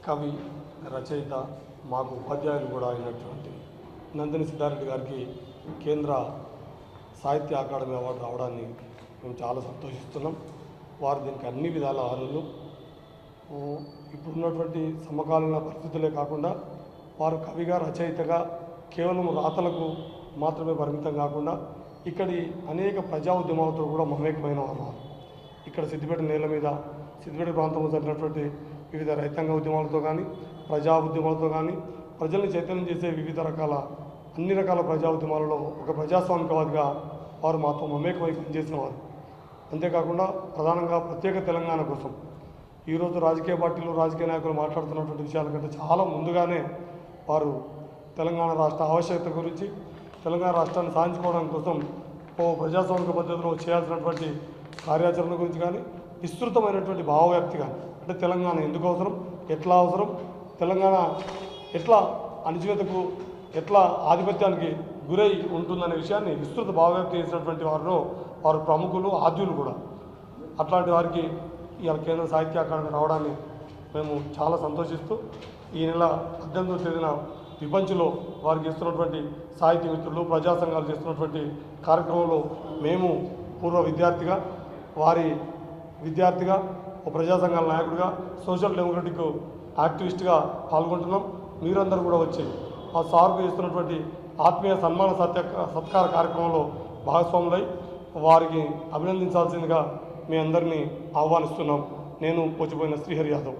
కవి, రచయిత, మాకు ఉపాధ్యాయులు కూడా అయినటువంటి నందిని సిద్ధారెడ్డి గారికి కేంద్ర సాహిత్య అకాడమీ అవార్డు రావడాన్ని మేము చాలా సంతోషిస్తున్నాం. వారు దీనికి అన్ని విధాల అర్హులు. ఇప్పుడున్నటువంటి సమకాలీన పరిస్థితులే కాకుండా వారు కవిగా, రచయితగా కేవలం రాతలకు మాత్రమే పరిమితం కాకుండా ఇక్కడి అనేక ప్రజా ఉద్యమాలతో కూడా మమేకమైన వారు. ఇక్కడ సిద్దిపేట నేల మీద సిద్దిపేట ప్రాంతంలో జరిగినటువంటి వివిధ రైతాంగ ఉద్యమాలతో కానీ, ప్రజా ఉద్యమాలతో కానీ, ప్రజల్ని చైతన్యం చేసే వివిధ రకాల అన్ని రకాల ప్రజా ఉద్యమాలలో ఒక ప్రజాస్వామికవాదిగా వారు మాతో మమేకమై పనిచేసిన వారు. అంతేకాకుండా ప్రధానంగా ప్రత్యేక తెలంగాణ కోసం ఈరోజు రాజకీయ పార్టీలు, రాజకీయ నాయకులు మాట్లాడుతున్నటువంటి విషయాల కంటే చాలా ముందుగానే వారు తెలంగాణ రాష్ట్ర ఆవశ్యకత గురించి, తెలంగాణ రాష్ట్రాన్ని సాధించుకోవడం కోసం ప్రజాస్వామిక పద్ధతిలో చేయాల్సినటువంటి కార్యాచరణ గురించి కానీ, విస్తృతమైనటువంటి భావవ్యాప్తి కానీ, అంటే తెలంగాణ ఎందుకు అవసరం, ఎట్లా అవసరం, తెలంగాణ ఎట్లా అణచివేతకు, ఎట్లా ఆధిపత్యానికి గురై ఉంటుందనే విషయాన్ని విస్తృత భావవ్యాప్తి చేసినటువంటి వారు ప్రముఖులు, ఆద్యులు కూడా. అట్లాంటి వారికి ఇవాళ కేంద్ర సాహిత్య అకాడమీ రావడాన్ని మేము చాలా సంతోషిస్తూ, ఈ నెల 18వ తేదీన విపంచ్లో వారికి ఇస్తున్నటువంటి సాహిత్య మిత్రులు, ప్రజా సంఘాలు చేస్తున్నటువంటి కార్యక్రమంలో మేము పూర్వ విద్యార్థిగా, వారి విద్యార్థిగా, ఒక ప్రజా సంఘాల నాయకుడిగా, సోషల్ డెమోక్రటిక్ యాక్టివిస్ట్గా పాల్గొంటున్నాం. మీరందరూ కూడా వచ్చి ఆ సార్కు ఇస్తున్నటువంటి ఆత్మీయ సన్మాన సత్కార కార్యక్రమంలో భాగస్వాములై వారికి అభినందించాల్సిందిగా మీ అందరినీ ఆహ్వానిస్తున్నాం. నేను పోచిపోయిన శ్రీహరి యాదవ్.